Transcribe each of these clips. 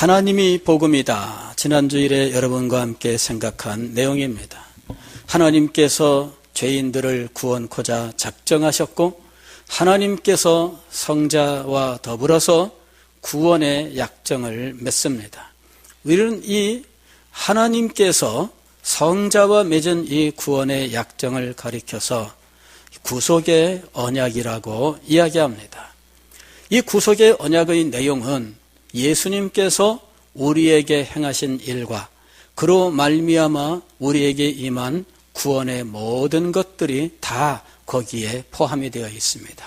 하나님이 복음이다. 지난주일에 여러분과 함께 생각한 내용입니다. 하나님께서 죄인들을 구원코자 작정하셨고 하나님께서 성자와 더불어서 구원의 약정을 맺습니다. 우리는 이 하나님께서 성자와 맺은 이 구원의 약정을 가리켜서 구속의 언약이라고 이야기합니다. 이 구속의 언약의 내용은 예수님께서 우리에게 행하신 일과 그로 말미암아 우리에게 임한 구원의 모든 것들이 다 거기에 포함이 되어 있습니다.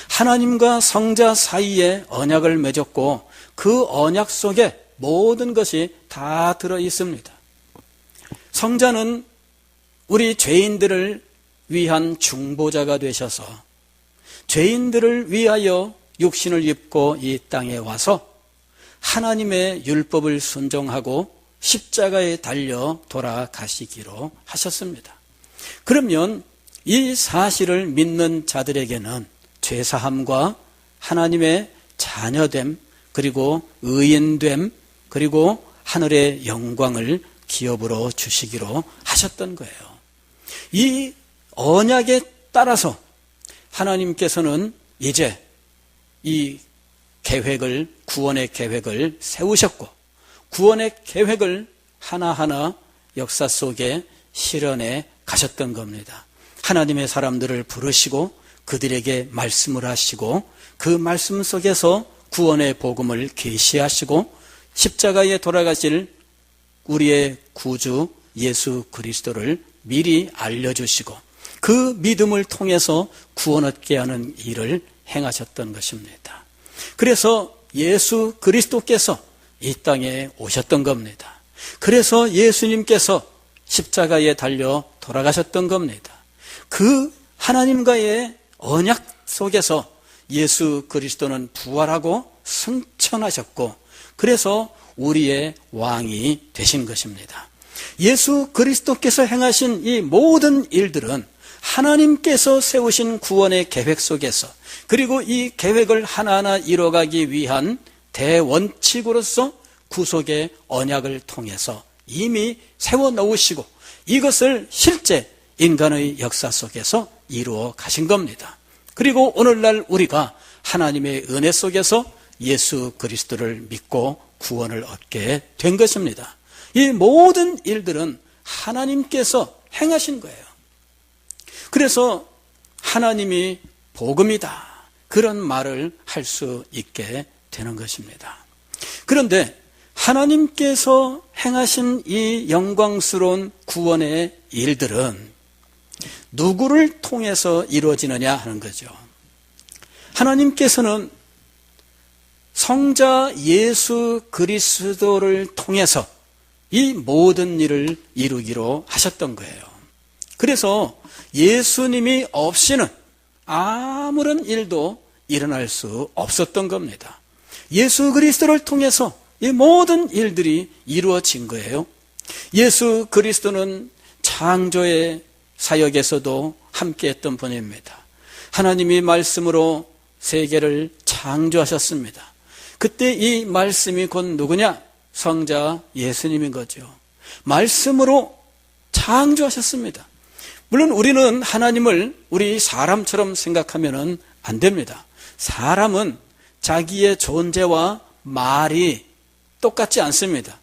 하나님과 성자 사이에 언약을 맺었고 그 언약 속에 모든 것이 다 들어 있습니다. 성자는 우리 죄인들을 위한 중보자가 되셔서 죄인들을 위하여 육신을 입고 이 땅에 와서 하나님의 율법을 순종하고 십자가에 달려 돌아가시기로 하셨습니다. 그러면 이 사실을 믿는 자들에게는 죄사함과 하나님의 자녀됨, 그리고 의인됨, 그리고 하늘의 영광을 기업으로 주시기로 하셨던 거예요. 이 언약에 따라서 하나님께서는 이제 이 계획을, 구원의 계획을 세우셨고 구원의 계획을 하나하나 역사 속에 실현해 가셨던 겁니다. 하나님의 사람들을 부르시고 그들에게 말씀을 하시고 그 말씀 속에서 구원의 복음을 계시하시고 십자가에 돌아가실 우리의 구주 예수 그리스도를 미리 알려주시고 그 믿음을 통해서 구원 얻게 하는 일을 행하셨던 것입니다. 그래서 예수 그리스도께서 이 땅에 오셨던 겁니다. 그래서 예수님께서 십자가에 달려 돌아가셨던 겁니다. 그 하나님과의 언약 속에서 예수 그리스도는 부활하고 승천하셨고 그래서 우리의 왕이 되신 것입니다. 예수 그리스도께서 행하신 이 모든 일들은 하나님께서 세우신 구원의 계획 속에서 그리고 이 계획을 하나하나 이뤄가기 위한 대원칙으로서 구속의 언약을 통해서 이미 세워놓으시고 이것을 실제 인간의 역사 속에서 이루어 가신 겁니다. 그리고 오늘날 우리가 하나님의 은혜 속에서 예수 그리스도를 믿고 구원을 얻게 된 것입니다. 이 모든 일들은 하나님께서 행하신 거예요. 그래서 하나님이 복음이다. 그런 말을 할 수 있게 되는 것입니다. 그런데 하나님께서 행하신 이 영광스러운 구원의 일들은 누구를 통해서 이루어지느냐 하는 거죠. 하나님께서는 성자 예수 그리스도를 통해서 이 모든 일을 이루기로 하셨던 거예요. 그래서 예수님이 없이는 아무런 일도 일어날 수 없었던 겁니다. 예수 그리스도를 통해서 이 모든 일들이 이루어진 거예요. 예수 그리스도는 창조의 사역에서도 함께했던 분입니다. 하나님이 말씀으로 세계를 창조하셨습니다. 그때 이 말씀이 곧 누구냐? 성자 예수님인 거죠. 말씀으로 창조하셨습니다. 물론 우리는 하나님을 우리 사람처럼 생각하면 안 됩니다. 사람은 자기의 존재와 말이 똑같지 않습니다.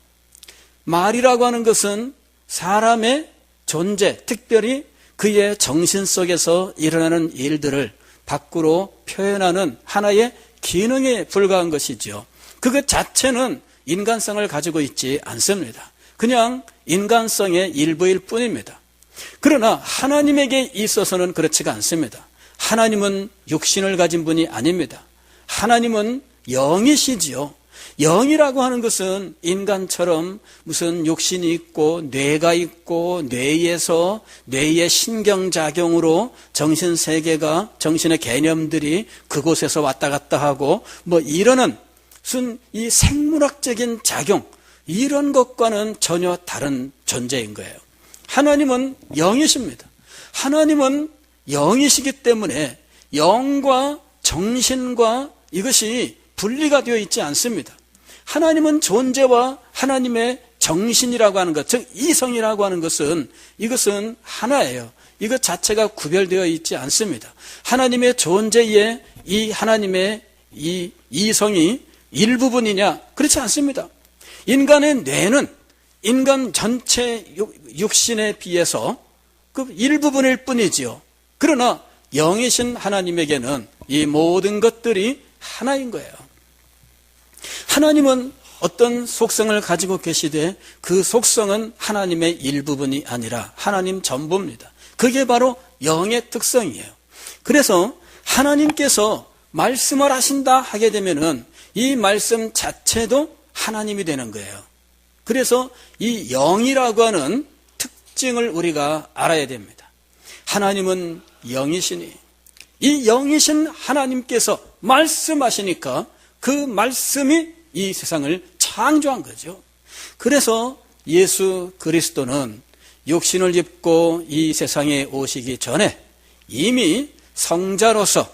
말이라고 하는 것은 사람의 존재, 특별히 그의 정신 속에서 일어나는 일들을 밖으로 표현하는 하나의 기능에 불과한 것이죠. 그것 자체는 인간성을 가지고 있지 않습니다. 그냥 인간성의 일부일 뿐입니다. 그러나 하나님에게 있어서는 그렇지가 않습니다. 하나님은 육신을 가진 분이 아닙니다. 하나님은 영이시지요. 영이라고 하는 것은 인간처럼 무슨 육신이 있고 뇌가 있고 뇌에서 뇌의 신경작용으로 정신세계가 정신의 개념들이 그곳에서 왔다 갔다 하고 뭐 이러는 무슨 이 생물학적인 작용 이런 것과는 전혀 다른 존재인 거예요. 하나님은 영이십니다. 하나님은 영이시기 때문에 영과 정신과 이것이 분리가 되어 있지 않습니다. 하나님은 존재와 하나님의 정신이라고 하는 것, 즉 이성이라고 하는 것은 이것은 하나예요. 이것 자체가 구별되어 있지 않습니다. 하나님의 존재에 이 하나님의 이 이성이 일부분이냐? 그렇지 않습니다. 인간의 뇌는 인간 전체 육신에 비해서 그 일부분일 뿐이지요. 그러나 영이신 하나님에게는 이 모든 것들이 하나인 거예요. 하나님은 어떤 속성을 가지고 계시되 그 속성은 하나님의 일부분이 아니라 하나님 전부입니다. 그게 바로 영의 특성이에요. 그래서 하나님께서 말씀을 하신다 하게 되면은 이 말씀 자체도 하나님이 되는 거예요. 그래서 이 영이라고 하는 특징을 우리가 알아야 됩니다. 하나님은 영이시니 이 영이신 하나님께서 말씀하시니까 그 말씀이 이 세상을 창조한 거죠. 그래서 예수 그리스도는 육신을 입고 이 세상에 오시기 전에 이미 성자로서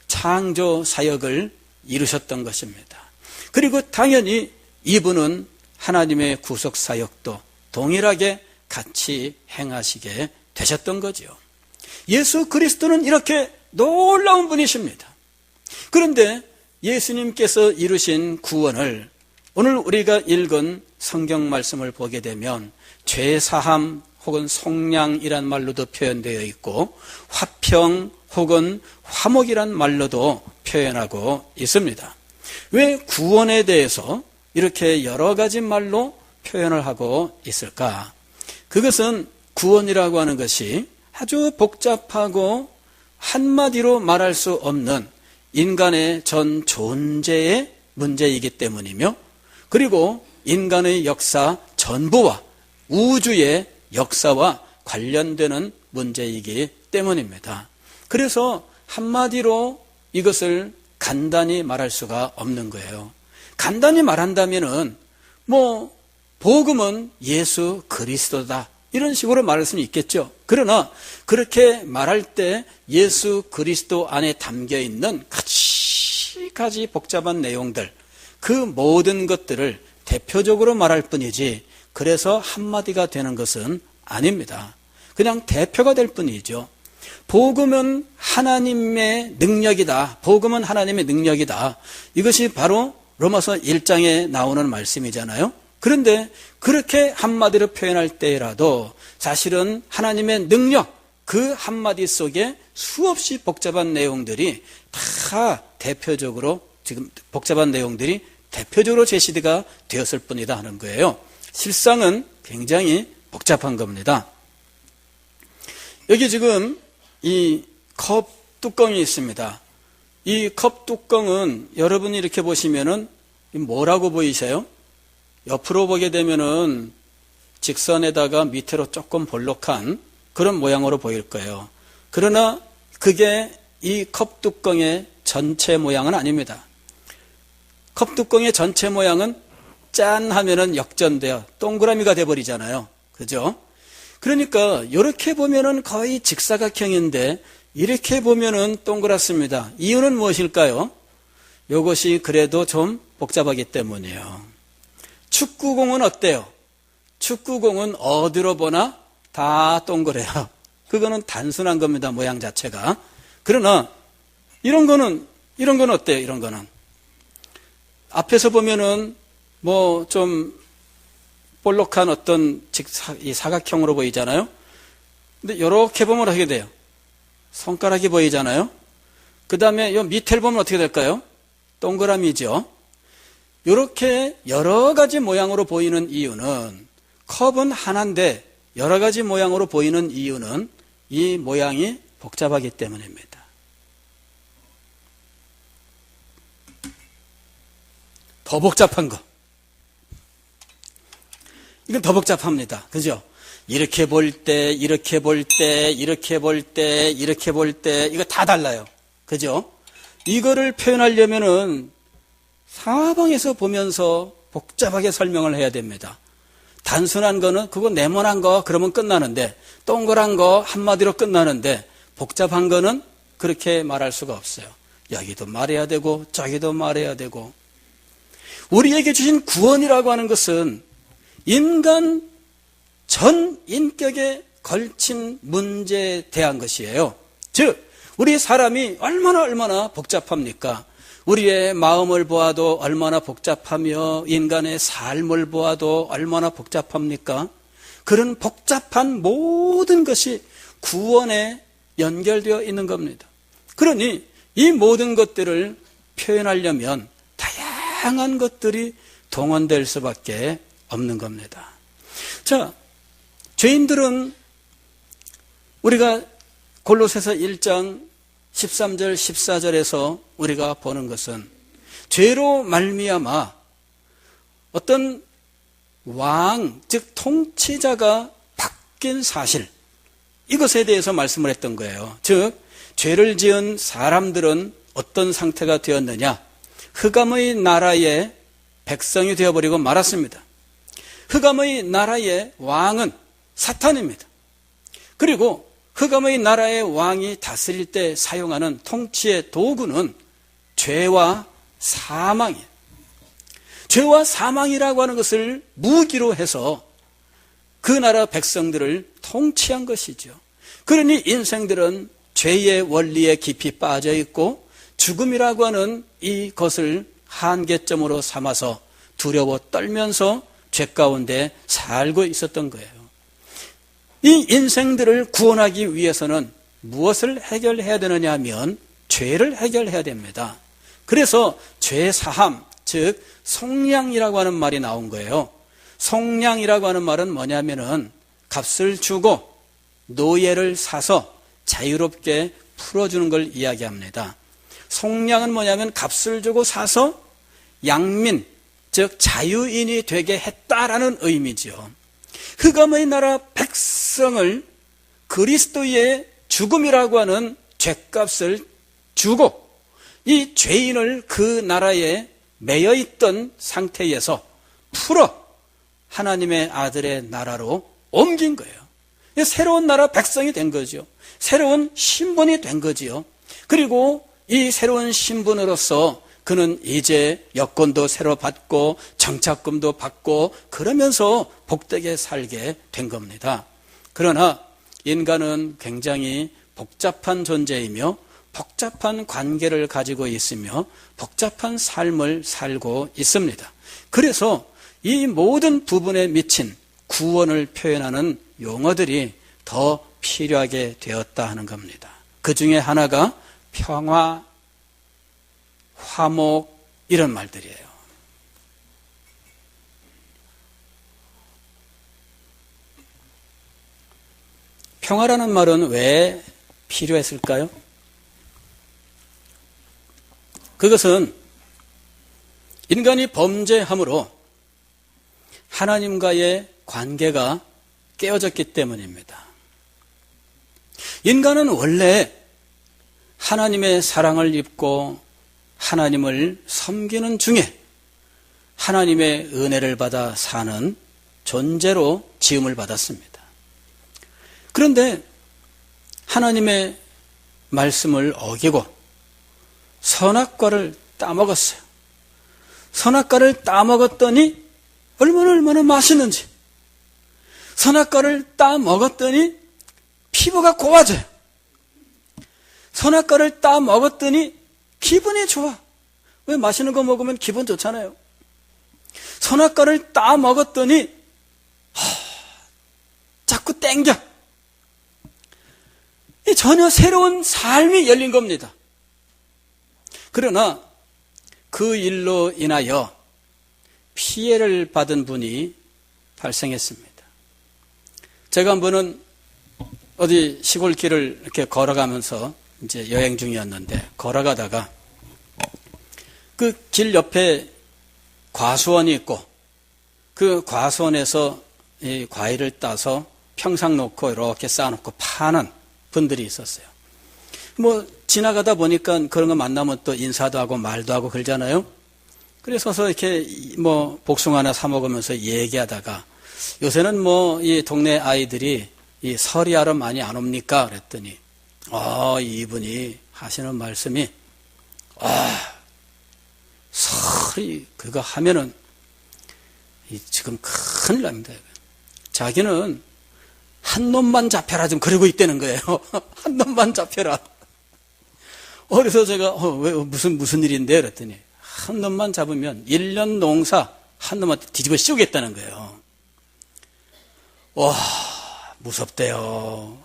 창조 사역을 이루셨던 것입니다. 그리고 당연히 이분은 하나님의 구속 사역도 동일하게 같이 행하시게 되셨던 거죠. 예수 그리스도는 이렇게 놀라운 분이십니다. 그런데 예수님께서 이루신 구원을 오늘 우리가 읽은 성경 말씀을 보게 되면 죄사함 혹은 속량이란 말로도 표현되어 있고 화평 혹은 화목이란 말로도 표현하고 있습니다. 왜 구원에 대해서 이렇게 여러 가지 말로 표현을 하고 있을까? 그것은 구원이라고 하는 것이 아주 복잡하고 한마디로 말할 수 없는 인간의 전 존재의 문제이기 때문이며, 그리고 인간의 역사 전부와 우주의 역사와 관련되는 문제이기 때문입니다. 그래서 한마디로 이것을 간단히 말할 수가 없는 거예요. 간단히 말한다면은 복음은 예수 그리스도다, 이런 식으로 말할 수는 있겠죠. 그러나 그렇게 말할 때 예수 그리스도 안에 담겨 있는 가지 복잡한 내용들, 그 모든 것들을 대표적으로 말할 뿐이지 그래서 한마디가 되는 것은 아닙니다. 그냥 대표가 될 뿐이죠. 복음은 하나님의 능력이다. 복음은 하나님의 능력이다. 이것이 바로 로마서 1장에 나오는 말씀이잖아요. 그런데 그렇게 한마디로 표현할 때라도 사실은 하나님의 능력, 그 한마디 속에 수없이 복잡한 내용들이 다 대표적으로, 지금 복잡한 내용들이 대표적으로 제시가 되었을 뿐이다 하는 거예요. 실상은 굉장히 복잡한 겁니다. 여기 지금 이 컵 뚜껑이 있습니다. 이 컵 뚜껑은 여러분이 이렇게 보시면은 뭐라고 보이세요? 옆으로 보게 되면은 직선에다가 밑으로 조금 볼록한 그런 모양으로 보일 거예요. 그러나 그게 이 컵 뚜껑의 전체 모양은 아닙니다. 컵 뚜껑의 전체 모양은 짠 하면은 역전돼요. 동그라미가 돼버리잖아요. 그죠? 그러니까 이렇게 보면은 거의 직사각형인데 이렇게 보면은 동그랗습니다. 이유는 무엇일까요? 이것이 그래도 좀 복잡하기 때문이에요. 축구공은 어때요? 축구공은 어디로 보나 다 동그래요. 그거는 단순한 겁니다. 모양 자체가. 그러나 이런 건 어때요? 이런 거는 앞에서 보면은 좀 볼록한 어떤 이 사각형으로 보이잖아요. 근데 이렇게 보면 어떻게 돼요? 손가락이 보이잖아요. 그 다음에 이 밑에를 보면 어떻게 될까요? 동그라미죠. 이렇게 여러 가지 모양으로 보이는 이유는, 컵은 하나인데 여러 가지 모양으로 보이는 이유는 이 모양이 복잡하기 때문입니다. 더 복잡한 거. 이건 더 복잡합니다. 그죠? 이렇게 볼 때, 이렇게 볼 때, 이렇게 볼 때, 이렇게 볼 때, 이거 다 달라요. 그죠? 이거를 표현하려면은 사방에서 보면서 복잡하게 설명을 해야 됩니다. 단순한 거는 그거 네모난 거 그러면 끝나는데, 동그란 거 한마디로 끝나는데, 복잡한 거는 그렇게 말할 수가 없어요. 여기도 말해야 되고 저기도 말해야 되고. 우리에게 주신 구원이라고 하는 것은 인간 전 인격에 걸친 문제에 대한 것이에요. 즉 우리 사람이 얼마나 복잡합니까? 우리의 마음을 보아도 얼마나 복잡하며 인간의 삶을 보아도 얼마나 복잡합니까? 그런 복잡한 모든 것이 구원에 연결되어 있는 겁니다. 그러니 이 모든 것들을 표현하려면 다양한 것들이 동원될 수밖에 없는 겁니다. 자, 죄인들은 우리가 골로새서 1장 13절 14절에서 우리가 보는 것은 죄로 말미암아 어떤 왕, 즉 통치자가 바뀐 사실, 이것에 대해서 말씀을 했던 거예요. 즉 죄를 지은 사람들은 어떤 상태가 되었느냐? 흑암의 나라의 백성이 되어버리고 말았습니다. 흑암의 나라의 왕은 사탄입니다. 그리고 흑암의 나라의 왕이 다스릴 때 사용하는 통치의 도구는 죄와 사망이에요. 죄와 사망이라고 하는 것을 무기로 해서 그 나라 백성들을 통치한 것이죠. 그러니 인생들은 죄의 원리에 깊이 빠져 있고 죽음이라고 하는 이것을 한계점으로 삼아서 두려워 떨면서 죄 가운데 살고 있었던 거예요. 이 인생들을 구원하기 위해서는 무엇을 해결해야 되느냐 하면 죄를 해결해야 됩니다. 그래서 죄 사함, 즉 속량이라고 하는 말이 나온 거예요. 속량이라고 하는 말은 뭐냐면은 값을 주고 노예를 사서 자유롭게 풀어주는 걸 이야기합니다. 속량은 뭐냐면 값을 주고 사서 양민, 즉 자유인이 되게 했다라는 의미죠. 흑암의 나라 백성을 그리스도의 죽음이라고 하는 죄값을 주고 이 죄인을 그 나라에 매여 있던 상태에서 풀어 하나님의 아들의 나라로 옮긴 거예요. 새로운 나라 백성이 된 거죠. 새로운 신분이 된 거지요. 그리고 이 새로운 신분으로서 그는 이제 여권도 새로 받고 정착금도 받고 그러면서 복되게 살게 된 겁니다. 그러나 인간은 굉장히 복잡한 존재이며 복잡한 관계를 가지고 있으며 복잡한 삶을 살고 있습니다. 그래서 이 모든 부분에 미친 구원을 표현하는 용어들이 더 필요하게 되었다 하는 겁니다. 그 중에 하나가 평화, 화목 이런 말들이에요. 평화라는 말은 왜 필요했을까요? 그것은 인간이 범죄함으로 하나님과의 관계가 깨어졌기 때문입니다. 인간은 원래 하나님의 사랑을 입고 하나님을 섬기는 중에 하나님의 은혜를 받아 사는 존재로 지음을 받았습니다. 그런데 하나님의 말씀을 어기고 선악과를 따먹었어요. 선악과를 따먹었더니 얼마나 맛있는지, 선악과를 따먹었더니 피부가 고와져요. 선악과를 따먹었더니 기분이 좋아. 왜 맛있는 거 먹으면 기분 좋잖아요. 선악과를 따먹었더니 자꾸 땡겨. 이 전혀 새로운 삶이 열린 겁니다. 그러나 그 일로 인하여 피해를 받은 분이 발생했습니다. 제가 한 번은 어디 시골길을 이렇게 걸어가면서 이제 여행 중이었는데 걸어가다가 그 길 옆에 과수원이 있고 그 과수원에서 이 과일을 따서 평상 놓고 이렇게 쌓아놓고 파는 분들이 있었어요. 뭐 지나가다 보니까 그런 거 만나면 또 인사도 하고 말도 하고 그러잖아요. 그래서 이렇게 뭐 복숭아나 사 먹으면서 얘기하다가 요새는 뭐 이 동네 아이들이 이 설이하러 많이 안 옵니까? 그랬더니 이분이 하시는 말씀이 설이 그거 하면은 지금 큰일 납니다. 자기는 한 놈만 잡혀라 좀 그러고 있다는 거예요. 한 놈만 잡혀라. 그래서 제가 왜 무슨 일인데 그랬더니 한 놈만 잡으면 1년 농사 한 놈한테 뒤집어 씌우겠다는 거예요. 와, 무섭대요.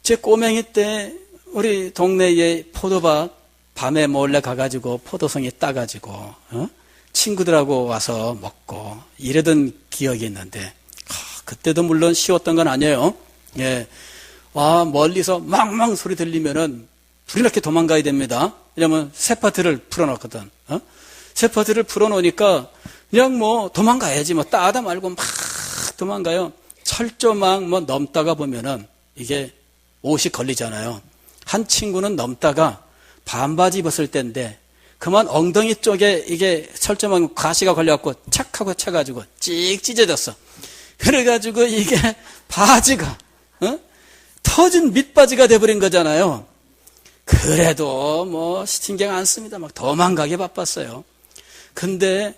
제 꼬맹이 때 우리 동네에 포도밭 밤에 몰래 가가지고 포도송이 따가지고 친구들하고 와서 먹고 이러던 기억이 있는데 그때도 물론 쉬웠던 건 아니에요. 예, 멀리서 망망 소리 들리면은 불이 나게 도망가야 됩니다. 왜냐면 세파트를 풀어놓거든. 세파트를 풀어놓으니까 그냥 도망가야지 따다 말고 막 도망가요. 철조망 넘다가 보면은 이게 옷이 걸리잖아요. 한 친구는 넘다가 반바지 입었을 때인데 그만 엉덩이 쪽에 이게 철조망 가시가 걸려갖고 착 하고 차가지고 찍 찢어졌어. 그래가지고 이게 바지가 터진 밑바지가 돼버린 거잖아요. 그래도 신경 안 씁니다. 막 도망가게 바빴어요. 근데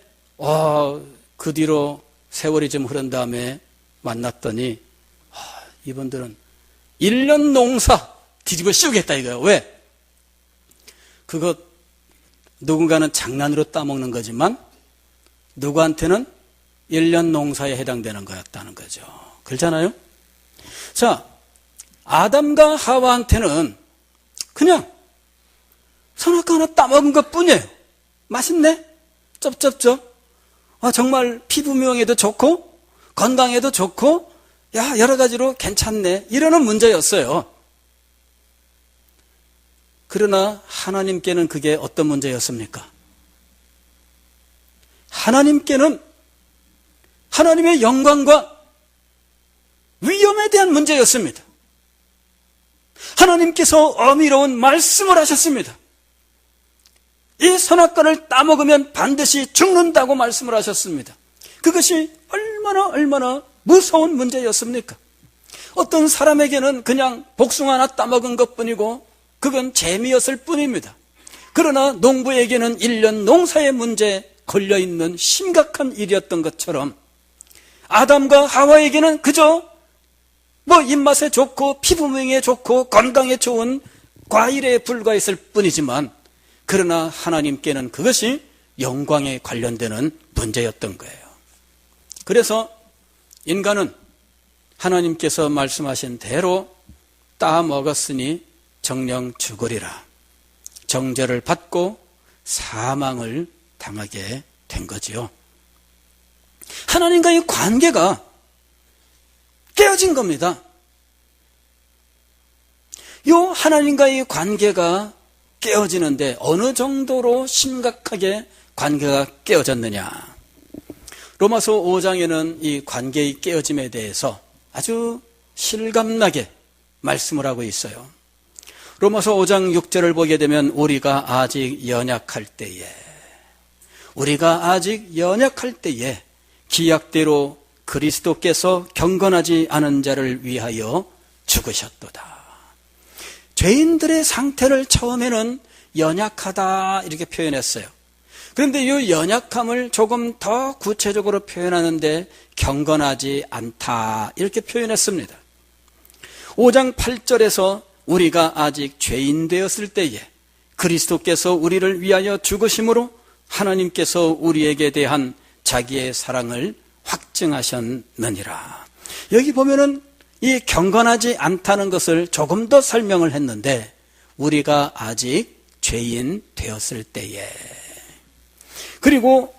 그 뒤로 세월이 좀 흐른 다음에 만났더니 이분들은 1년 농사 뒤집어 씌우겠다 이거예요. 왜? 그거 누군가는 장난으로 따먹는 거지만 누구한테는 1년 농사에 해당되는 거였다는 거죠. 그렇잖아요? 자, 아담과 하와한테는 그냥 선악과 하나 따먹은 것 뿐이에요. 맛있네? 쩝쩝쩝. 정말 피부 미용에도 좋고 건강에도 좋고 여러 가지로 괜찮네. 이러는 문제였어요. 그러나 하나님께는 그게 어떤 문제였습니까? 하나님께는 하나님의 영광과 위엄에 대한 문제였습니다. 하나님께서 어미로운 말씀을 하셨습니다. 이 선악과를 따먹으면 반드시 죽는다고 말씀을 하셨습니다. 그것이 얼마나 무서운 문제였습니까? 어떤 사람에게는 그냥 복숭아 하나 따먹은 것뿐이고 그건 재미였을 뿐입니다. 그러나 농부에게는 1년 농사의 문제에 걸려있는 심각한 일이었던 것처럼 아담과 하와에게는 그저 입맛에 좋고 피부 미용에 좋고 건강에 좋은 과일에 불과했을 뿐이지만 그러나 하나님께는 그것이 영광에 관련되는 문제였던 거예요. 그래서 인간은 하나님께서 말씀하신 대로 따먹었으니 정령 죽으리라. 정죄를 받고 사망을 당하게 된 거지요. 하나님과의 관계가 깨어진 겁니다. 요 하나님과의 관계가 깨어지는데 어느 정도로 심각하게 관계가 깨어졌느냐. 로마서 5장에는 이 관계의 깨어짐에 대해서 아주 실감나게 말씀을 하고 있어요. 로마서 5장 6절을 보게 되면 우리가 아직 연약할 때에 기약대로 그리스도께서 경건하지 않은 자를 위하여 죽으셨도다. 죄인들의 상태를 처음에는 연약하다 이렇게 표현했어요. 그런데 이 연약함을 조금 더 구체적으로 표현하는데 경건하지 않다 이렇게 표현했습니다. 5장 8절에서 우리가 아직 죄인 되었을 때에 그리스도께서 우리를 위하여 죽으심으로 하나님께서 우리에게 대한 자기의 사랑을 확증하셨느니라. 여기 보면은 이 경건하지 않다는 것을 조금 더 설명을 했는데 우리가 아직 죄인 되었을 때에, 그리고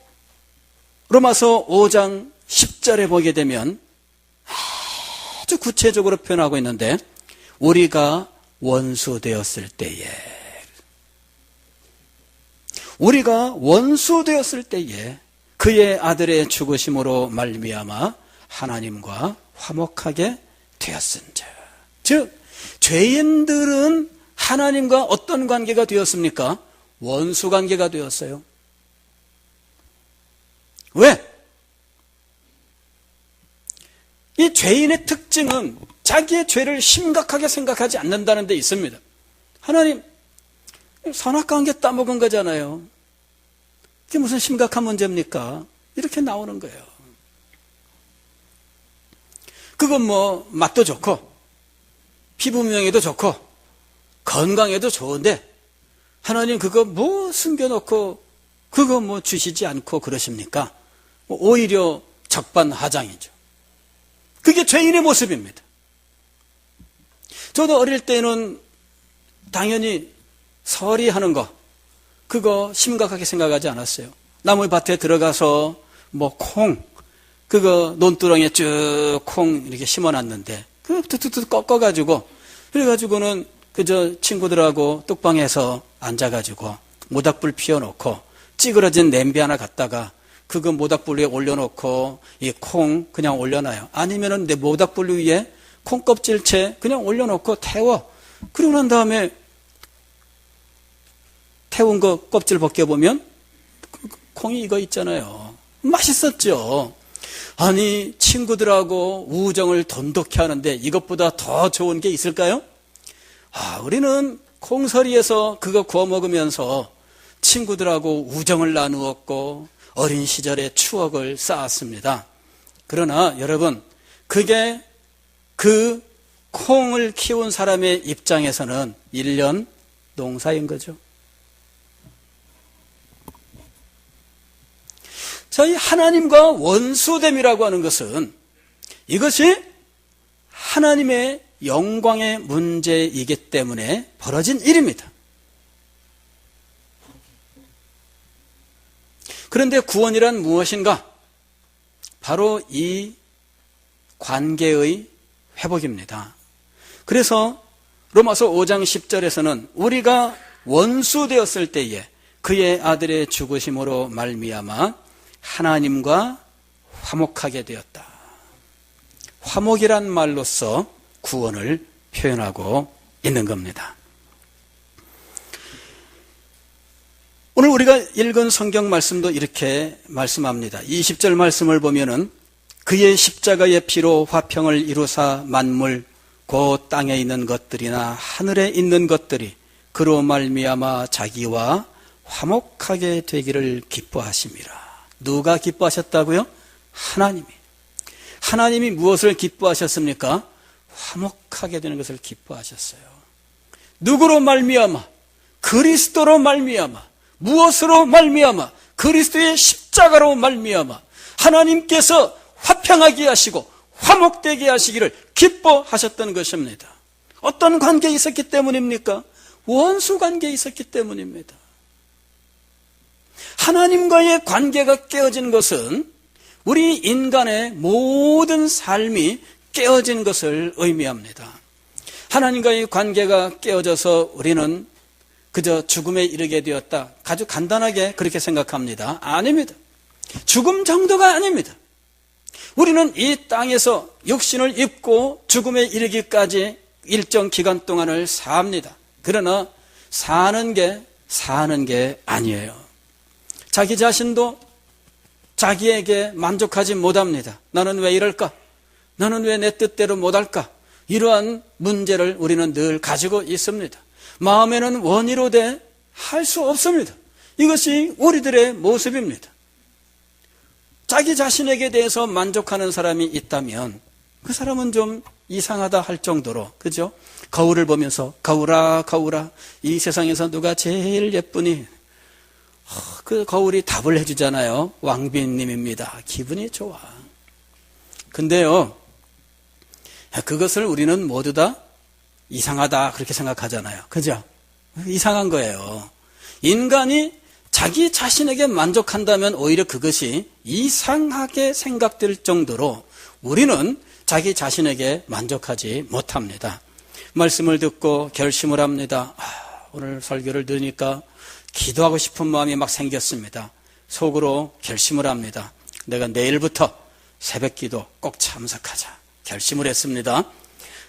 로마서 5장 10절에 보게 되면 아주 구체적으로 표현하고 있는데 우리가 원수 되었을 때에, 그의 아들의 죽으심으로 말미암아 하나님과 화목하게 되었은즉. 즉 죄인들은 하나님과 어떤 관계가 되었습니까? 원수 관계가 되었어요. 왜? 이 죄인의 특징은 자기의 죄를 심각하게 생각하지 않는다는 데 있습니다. 하나님, 선악과 한 개 따먹은 거잖아요. 이게 무슨 심각한 문제입니까? 이렇게 나오는 거예요. 그건 뭐 맛도 좋고 피부 미용에도 좋고 건강에도 좋은데 하나님 그거 뭐 숨겨놓고 그거 뭐 주시지 않고 그러십니까? 오히려 적반하장이죠. 그게 죄인의 모습입니다. 저도 어릴 때는 당연히 서리하는 거 그거 심각하게 생각하지 않았어요. 나무 밭에 들어가서 뭐 콩 그거 논두렁에 쭉 콩 이렇게 심어놨는데 그 툭툭툭 꺾어가지고 그래가지고는 그저 친구들하고 뚝방에서 앉아가지고 모닥불 피워놓고 찌그러진 냄비 하나 갖다가 그거 모닥불 위에 올려놓고 이 콩 그냥 올려놔요. 아니면은 내 모닥불 위에 콩 껍질채 그냥 올려놓고 태워. 그러고 난 다음에 태운 거 껍질 벗겨보면 콩이 이거 있잖아요. 맛있었죠. 아니 친구들하고 우정을 돈독히 하는데 이것보다 더 좋은 게 있을까요? 우리는 콩서리에서 그거 구워 먹으면서 친구들하고 우정을 나누었고 어린 시절의 추억을 쌓았습니다. 그러나 여러분 그게 그 콩을 키운 사람의 입장에서는 1년 농사인 거죠. 저희 하나님과 원수됨이라고 하는 것은 이것이 하나님의 영광의 문제이기 때문에 벌어진 일입니다. 그런데 구원이란 무엇인가? 바로 이 관계의 회복입니다. 그래서 로마서 5장 10절에서는 우리가 원수 되었을 때에 그의 아들의 죽으심으로 말미암아 하나님과 화목하게 되었다. 화목이란 말로써 구원을 표현하고 있는 겁니다. 오늘 우리가 읽은 성경 말씀도 이렇게 말씀합니다. 20절 말씀을 보면은 그의 십자가의 피로 화평을 이루사 만물 곧 땅에 있는 것들이나 하늘에 있는 것들이 그로 말미암아 자기와 화목하게 되기를 기뻐하심이라. 누가 기뻐하셨다고요? 하나님이 무엇을 기뻐하셨습니까? 화목하게 되는 것을 기뻐하셨어요. 누구로 말미암아? 그리스도로 말미암아. 무엇으로 말미암아? 그리스도의 십자가로 말미암아 하나님께서 화평하게 하시고 화목되게 하시기를 기뻐하셨던 것입니다. 어떤 관계에 있었기 때문입니까? 원수 관계에 있었기 때문입니다. 하나님과의 관계가 깨어진 것은 우리 인간의 모든 삶이 깨어진 것을 의미합니다. 하나님과의 관계가 깨어져서 우리는 그저 죽음에 이르게 되었다. 아주 간단하게 그렇게 생각합니다. 아닙니다. 죽음 정도가 아닙니다. 우리는 이 땅에서 육신을 입고 죽음에 이르기까지 일정 기간 동안을 삽니다. 그러나 사는 게 아니에요. 자기 자신도 자기에게 만족하지 못합니다. 나는 왜 이럴까? 나는 왜 내 뜻대로 못할까? 이러한 문제를 우리는 늘 가지고 있습니다. 마음에는 원이로되 할 수 없습니다. 이것이 우리들의 모습입니다. 자기 자신에게 대해서 만족하는 사람이 있다면 그 사람은 좀 이상하다 할 정도로, 그죠? 거울을 보면서 거울아 거울아 이 세상에서 누가 제일 예쁘니? 그 거울이 답을 해주잖아요. 왕비님입니다. 기분이 좋아. 근데요, 그것을 우리는 모두 다 이상하다 그렇게 생각하잖아요. 그죠? 이상한 거예요. 인간이 자기 자신에게 만족한다면 오히려 그것이 이상하게 생각될 정도로 우리는 자기 자신에게 만족하지 못합니다. 말씀을 듣고 결심을 합니다. 오늘 설교를 들으니까 기도하고 싶은 마음이 막 생겼습니다. 속으로 결심을 합니다. 내가 내일부터 새벽기도 꼭 참석하자. 결심을 했습니다.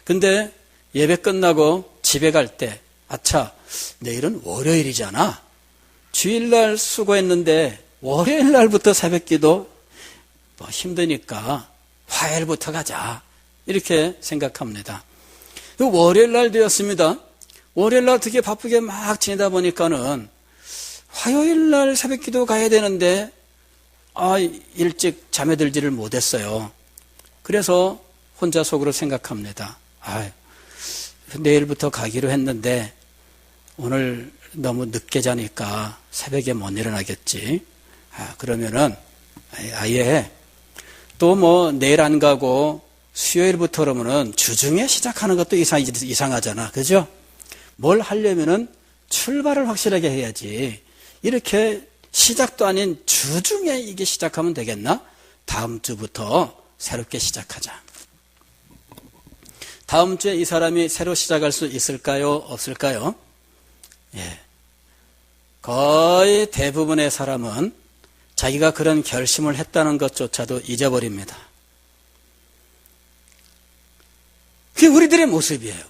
근데 예배 끝나고 집에 갈 때 아차, 내일은 월요일이잖아. 주일날 수고했는데 월요일날부터 새벽기도 힘드니까 화요일부터 가자. 이렇게 생각합니다. 월요일날 되었습니다. 월요일날 되게 바쁘게 막 지내다 보니까는 화요일 날 새벽 기도 가야 되는데 일찍 잠에 들지를 못했어요. 그래서 혼자 속으로 생각합니다. 내일부터 가기로 했는데 오늘 너무 늦게 자니까 새벽에 못 일어나겠지. 그러면은 아예 또 내일 안 가고 수요일부터 그러면은 주중에 시작하는 것도 이상하잖아. 그죠? 뭘 하려면은 출발을 확실하게 해야지. 이렇게 시작도 아닌 주중에 이게 시작하면 되겠나? 다음 주부터 새롭게 시작하자. 다음 주에 이 사람이 새로 시작할 수 있을까요? 없을까요? 예. 거의 대부분의 사람은 자기가 그런 결심을 했다는 것조차도 잊어버립니다. 그게 우리들의 모습이에요.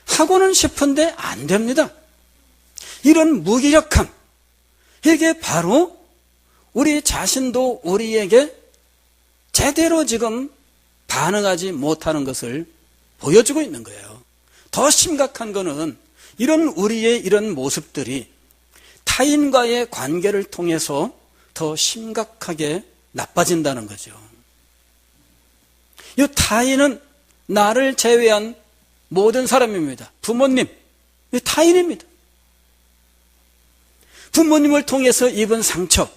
하고는 싶은데 안 됩니다. 이런 무기력함, 이게 바로 우리 자신도 우리에게 제대로 지금 반응하지 못하는 것을 보여주고 있는 거예요. 더 심각한 거는 이런 우리의 이런 모습들이 타인과의 관계를 통해서 더 심각하게 나빠진다는 거죠. 이 타인은 나를 제외한 모든 사람입니다. 부모님, 타인입니다. 부모님을 통해서 입은 상처,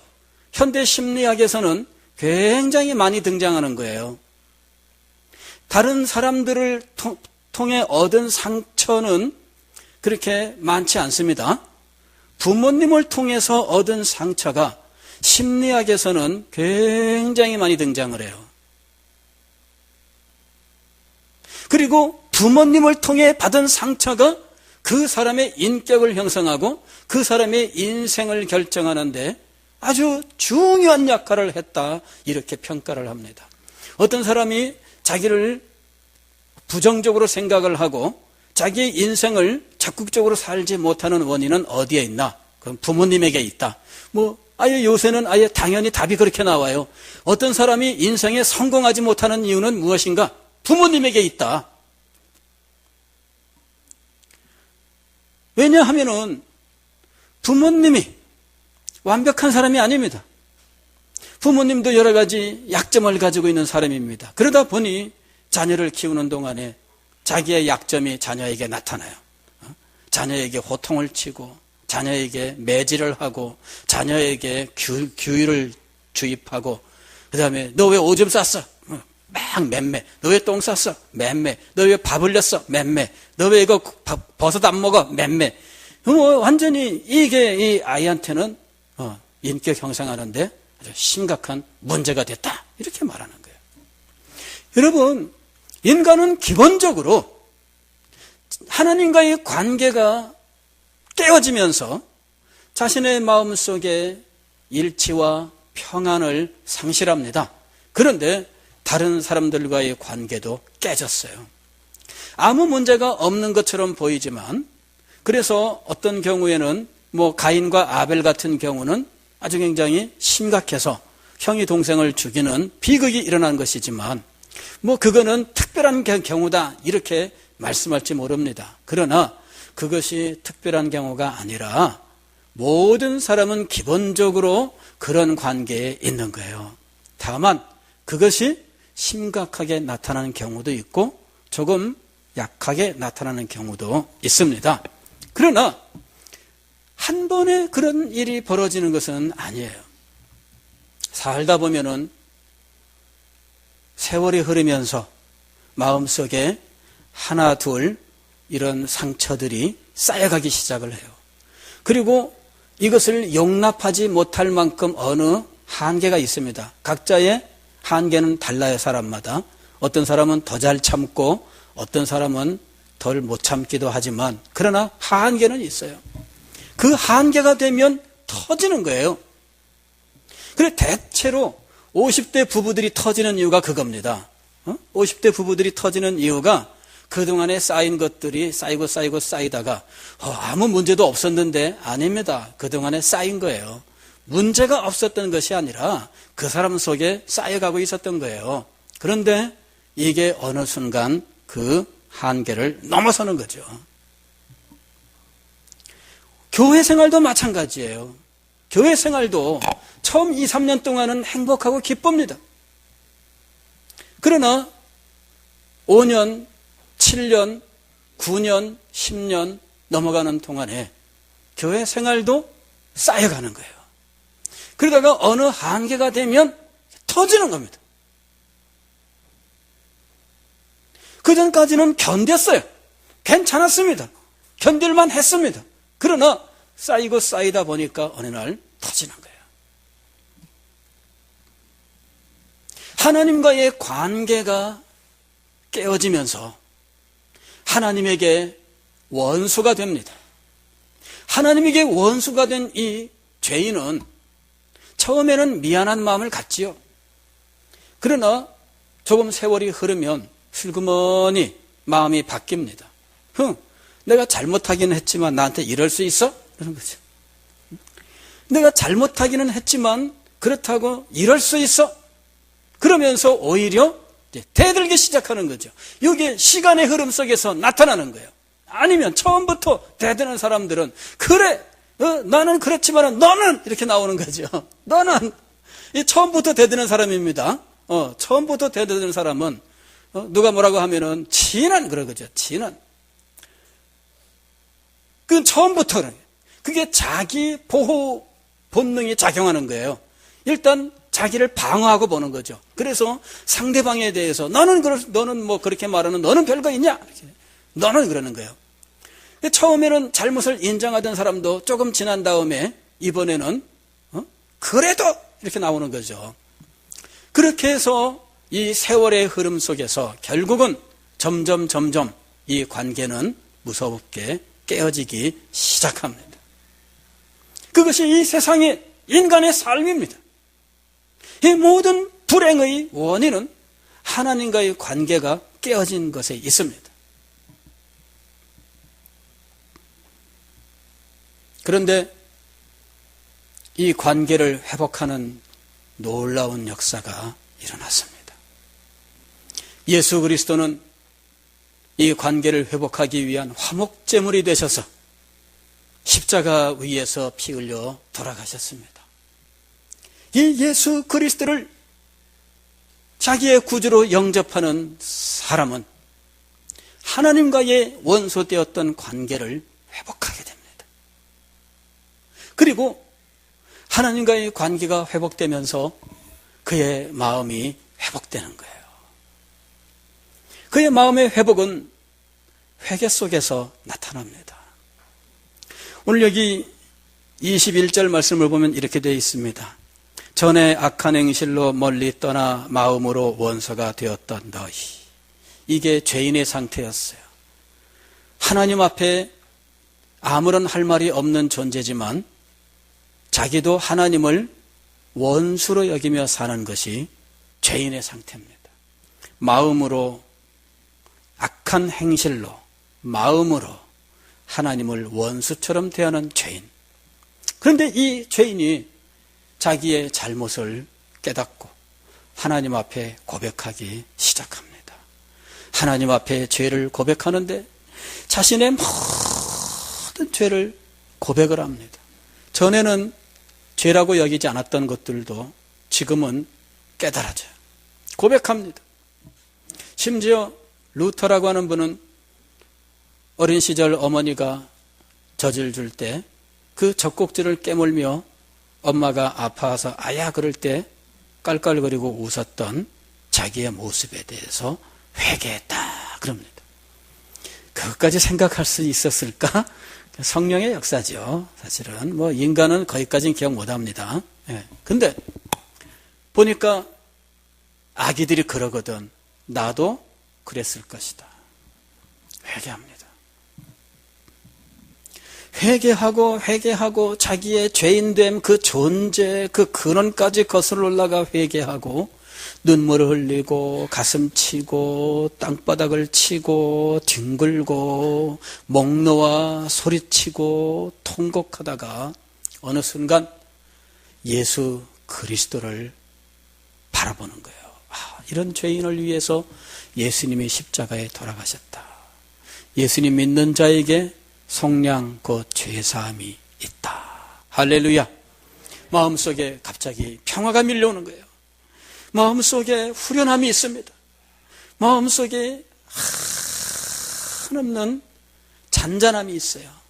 현대 심리학에서는 굉장히 많이 등장하는 거예요. 다른 사람들을 통해 얻은 상처는 그렇게 많지 않습니다. 부모님을 통해서 얻은 상처가 심리학에서는 굉장히 많이 등장을 해요. 그리고 부모님을 통해 받은 상처가 그 사람의 인격을 형성하고 그 사람의 인생을 결정하는데 아주 중요한 역할을 했다, 이렇게 평가를 합니다. 어떤 사람이 자기를 부정적으로 생각을 하고 자기의 인생을 적극적으로 살지 못하는 원인은 어디에 있나? 그럼 부모님에게 있다. 요새는 당연히 답이 그렇게 나와요. 어떤 사람이 인생에 성공하지 못하는 이유는 무엇인가? 부모님에게 있다. 왜냐하면은 부모님이 완벽한 사람이 아닙니다. 부모님도 여러 가지 약점을 가지고 있는 사람입니다. 그러다 보니 자녀를 키우는 동안에 자기의 약점이 자녀에게 나타나요. 자녀에게 호통을 치고 자녀에게 매질을 하고 자녀에게 규율을 주입하고, 그 다음에 너 왜 오줌 쌌어? 막 맴매. 너 왜 똥 쌌어? 맴매. 너 왜 밥 흘렸어? 맴매. 너 왜 이거 버섯 안 먹어? 맴매. 완전히 이게 이 아이한테는 인격 형성하는데 아주 심각한 문제가 됐다, 이렇게 말하는 거예요. 여러분, 인간은 기본적으로 하나님과의 관계가 깨어지면서 자신의 마음속에 일치와 평안을 상실합니다. 그런데 다른 사람들과의 관계도 깨졌어요. 아무 문제가 없는 것처럼 보이지만, 그래서 어떤 경우에는 가인과 아벨 같은 경우는 아주 굉장히 심각해서 형이 동생을 죽이는 비극이 일어난 것이지만 그거는 특별한 경우다, 이렇게 말씀할지 모릅니다. 그러나 그것이 특별한 경우가 아니라 모든 사람은 기본적으로 그런 관계에 있는 거예요. 다만 그것이 심각하게 나타나는 경우도 있고 조금 약하게 나타나는 경우도 있습니다. 그러나 한 번에 그런 일이 벌어지는 것은 아니에요. 살다 보면은 세월이 흐르면서 마음속에 하나 둘 이런 상처들이 쌓여가기 시작을 해요. 그리고 이것을 용납하지 못할 만큼 어느 한계가 있습니다. 각자의 한계는 달라요, 사람마다. 어떤 사람은 더 잘 참고 어떤 사람은 덜 못 참기도 하지만, 그러나 한계는 있어요. 그 한계가 되면 터지는 거예요. 그래서 대체로 50대 부부들이 터지는 이유가 그겁니다. 50대 부부들이 터지는 이유가 그동안에 쌓인 것들이 쌓이고 쌓이다가 아무 문제도 없었는데, 아닙니다. 그동안에 쌓인 거예요. 문제가 없었던 것이 아니라 그 사람 속에 쌓여가고 있었던 거예요. 그런데 이게 어느 순간 그 한계를 넘어서는 거죠. 교회 생활도 마찬가지예요. 교회 생활도 처음 2, 3년 동안은 행복하고 기쁩니다. 그러나 5년, 7년, 9년, 10년 넘어가는 동안에 교회 생활도 쌓여가는 거예요. 그러다가 어느 한계가 되면 터지는 겁니다. 그전까지는 견뎠어요. 괜찮았습니다. 견딜만 했습니다. 그러나 쌓이고 쌓이다 보니까 어느 날 터지는 거예요. 하나님과의 관계가 깨어지면서 하나님에게 원수가 됩니다. 하나님에게 원수가 된 이 죄인은 처음에는 미안한 마음을 갖지요. 그러나 조금 세월이 흐르면 슬그머니 마음이 바뀝니다. 내가 잘못하기는 했지만 나한테 이럴 수 있어? 그런 거죠. 내가 잘못하기는 했지만 그렇다고 이럴 수 있어? 그러면서 오히려 대들기 시작하는 거죠. 이게 시간의 흐름 속에서 나타나는 거예요. 아니면 처음부터 대드는 사람들은 그래, 나는 그렇지만 너는 이렇게 나오는 거죠. 너는 처음부터 대드는 사람입니다. 처음부터 대드는 사람은 누가 뭐라고 하면은 지는 그러거죠. 지는. 그 처음부터 그게 자기 보호 본능이 작용하는 거예요. 일단 자기를 방어하고 보는 거죠. 그래서 상대방에 대해서 너는 뭐 그렇게 말하는 너는 별거 있냐? 너는 그러는 거예요. 처음에는 잘못을 인정하던 사람도 조금 지난 다음에 이번에는 그래도 이렇게 나오는 거죠. 그렇게 해서 이 세월의 흐름 속에서 결국은 점점 이 관계는 무섭게 깨어지기 시작합니다. 그것이 이 세상의 인간의 삶입니다. 이 모든 불행의 원인은 하나님과의 관계가 깨어진 것에 있습니다. 그런데 이 관계를 회복하는 놀라운 역사가 일어났습니다. 예수 그리스도는 이 관계를 회복하기 위한 화목제물이 되셔서 십자가 위에서 피 흘려 돌아가셨습니다. 이 예수 그리스도를 자기의 구주로 영접하는 사람은 하나님과의 원수되었던 관계를 회복하게 됩니다. 그리고 하나님과의 관계가 회복되면서 그의 마음이 회복되는 거예요. 그의 마음의 회복은 회개 속에서 나타납니다. 오늘 여기 21절 말씀을 보면 이렇게 되어 있습니다. 전에 악한 행실로 멀리 떠나 마음으로 원수가 되었던 너희. 이게 죄인의 상태였어요. 하나님 앞에 아무런 할 말이 없는 존재지만 자기도 하나님을 원수로 여기며 사는 것이 죄인의 상태입니다. 마음으로 악한 행실로 마음으로 하나님을 원수처럼 대하는 죄인. 그런데 이 죄인이 자기의 잘못을 깨닫고 하나님 앞에 고백하기 시작합니다. 하나님 앞에 죄를 고백하는데 자신의 모든 죄를 고백을 합니다. 전에는 죄라고 여기지 않았던 것들도 지금은 깨달아져요. 고백합니다. 심지어 루터라고 하는 분은 어린 시절 어머니가 젖을 줄 때 그 젖꼭지를 깨물며 엄마가 아파서 아야 그럴 때 깔깔거리고 웃었던 자기의 모습에 대해서 회개했다 그럽니다. 그것까지 생각할 수 있었을까? 성령의 역사죠. 사실은 뭐 인간은 거기까지는 기억 못합니다. 근데 보니까 아기들이 그러거든. 나도 그랬을 것이다. 회개합니다. 회개하고 자기의 죄인됨 그 존재 그 근원까지 거슬러 올라가 회개하고 눈물을 흘리고 가슴 치고 땅바닥을 치고 뒹굴고 목 놓아 소리치고 통곡하다가 어느 순간 예수 그리스도를 바라보는 거예요. 이런 죄인을 위해서 예수님이 십자가에 돌아가셨다. 예수님 믿는 자에게 속량 곧 죄사함이 있다. 할렐루야. 마음속에 갑자기 평화가 밀려오는 거예요. 마음속에 후련함이 있습니다. 마음속에 한없는 잔잔함이 있어요.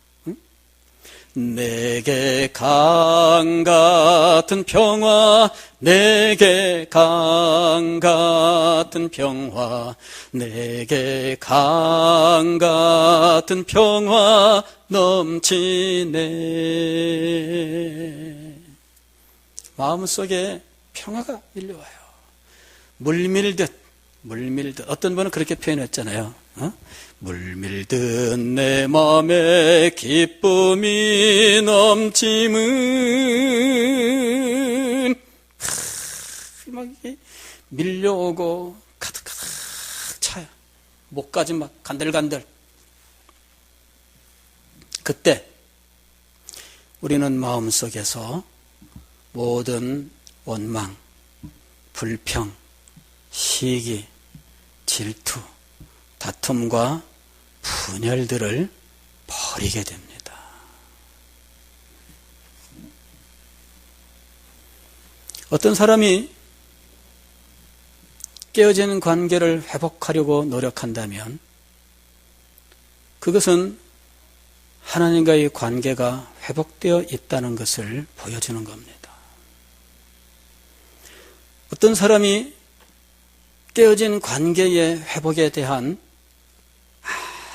내게 강 같은 평화, 내게 강 같은 평화, 내게 강 같은 평화 넘치네. 마음속에 평화가 밀려와요. 물밀듯 어떤 분은 그렇게 표현했잖아요. 물밀듯 내 마음에 기쁨이 넘치면 막 밀려오고 가득가득 차요. 목까지 막 간들간들. 그때 우리는 마음속에서 모든 원망, 불평, 시기, 질투, 다툼과 분열들을 버리게 됩니다. 어떤 사람이 깨어지는 관계를 회복하려고 노력한다면 그것은 하나님과의 관계가 회복되어 있다는 것을 보여주는 겁니다. 어떤 사람이 깨어진 관계의 회복에 대한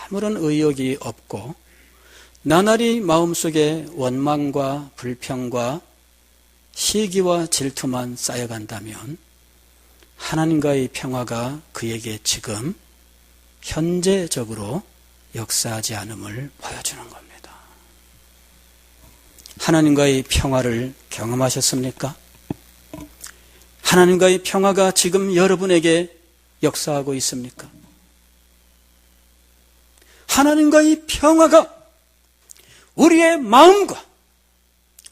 아무런 의욕이 없고 나날이 마음속에 원망과 불평과 시기와 질투만 쌓여간다면 하나님과의 평화가 그에게 지금 현재적으로 역사하지 않음을 보여주는 겁니다. 하나님과의 평화를 경험하셨습니까? 하나님과의 평화가 지금 여러분에게 역사하고 있습니까? 하나님과의 평화가 우리의 마음과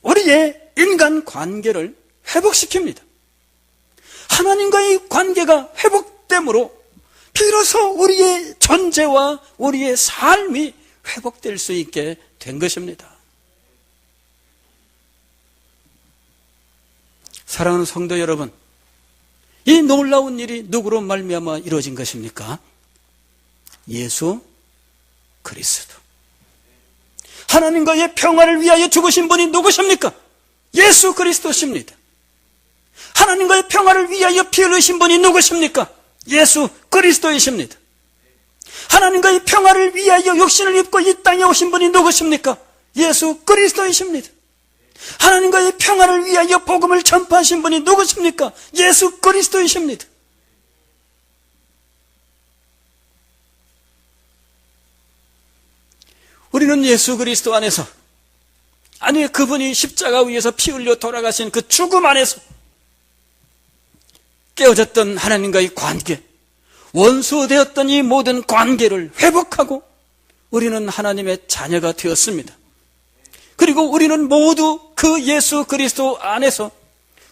우리의 인간 관계를 회복시킵니다. 하나님과의 관계가 회복됨으로 비로소 우리의 존재와 우리의 삶이 회복될 수 있게 된 것입니다. 사랑하는 성도 여러분, 이 놀라운 일이 누구로 말미암아 이루어진 것입니까? 예수 그리스도. 하나님과의 평화를 위하여 죽으신 분이 누구십니까? 예수 그리스도십니다. 하나님과의 평화를 위하여 피 흘리신 분이 누구십니까? 예수 그리스도이십니다. 하나님과의 평화를 위하여 육신을 입고 이 땅에 오신 분이 누구십니까? 예수 그리스도이십니다. 하나님과의 평화를 위하여 복음을 전파하신 분이 누구십니까? 예수 그리스도이십니다. 우리는 예수 그리스도 안에서, 아니 그분이 십자가 위에서 피 흘려 돌아가신 그 죽음 안에서 깨어졌던 하나님과의 관계, 원수되었던 이 모든 관계를 회복하고 우리는 하나님의 자녀가 되었습니다. 그리고 우리는 모두 그 예수 그리스도 안에서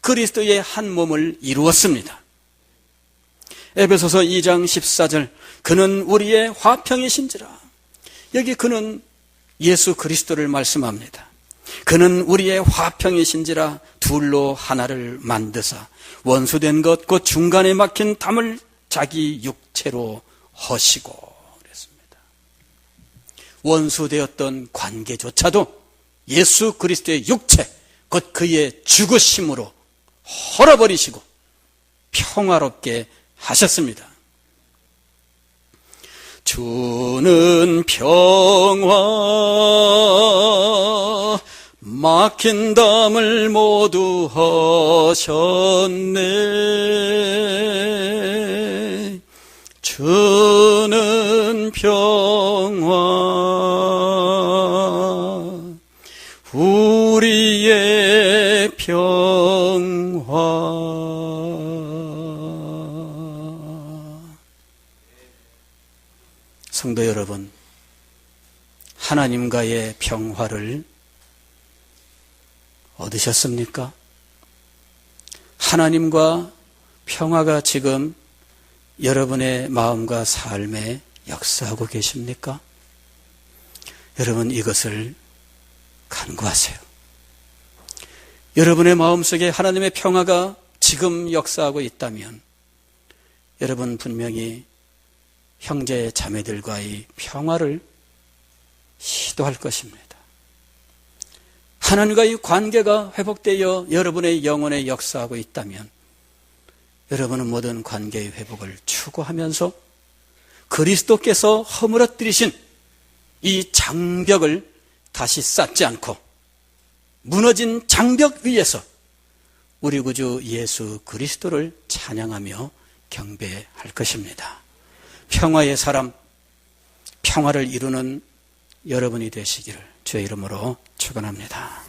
그리스도의 한 몸을 이루었습니다. 에베소서 2장 14절, 그는 우리의 화평이신지라. 여기 그는 예수 그리스도를 말씀합니다. 그는 우리의 화평이신지라 둘로 하나를 만드사 원수된 것 곧 중간에 막힌 담을 자기 육체로 허시고 그랬습니다. 원수되었던 관계조차도 예수 그리스도의 육체 곧 그의 죽으심으로 헐어버리시고 평화롭게 하셨습니다. 주는 평화 막힌 담을 모두 하셨네. 주는 평화 우리의 평화. 성도 여러분, 하나님과의 평화를 얻으셨습니까? 하나님과 평화가 지금 여러분의 마음과 삶에 역사하고 계십니까? 여러분 이것을 간구하세요. 여러분의 마음속에 하나님의 평화가 지금 역사하고 있다면 여러분 분명히 형제 자매들과의 평화를 시도할 것입니다. 하나님과의 관계가 회복되어 여러분의 영혼에 역사하고 있다면 여러분은 모든 관계의 회복을 추구하면서 그리스도께서 허물어뜨리신 이 장벽을 다시 쌓지 않고 무너진 장벽 위에서 우리 구주 예수 그리스도를 찬양하며 경배할 것입니다. 평화의 사람, 평화를 이루는 여러분이 되시기를 주의 이름으로 축원합니다.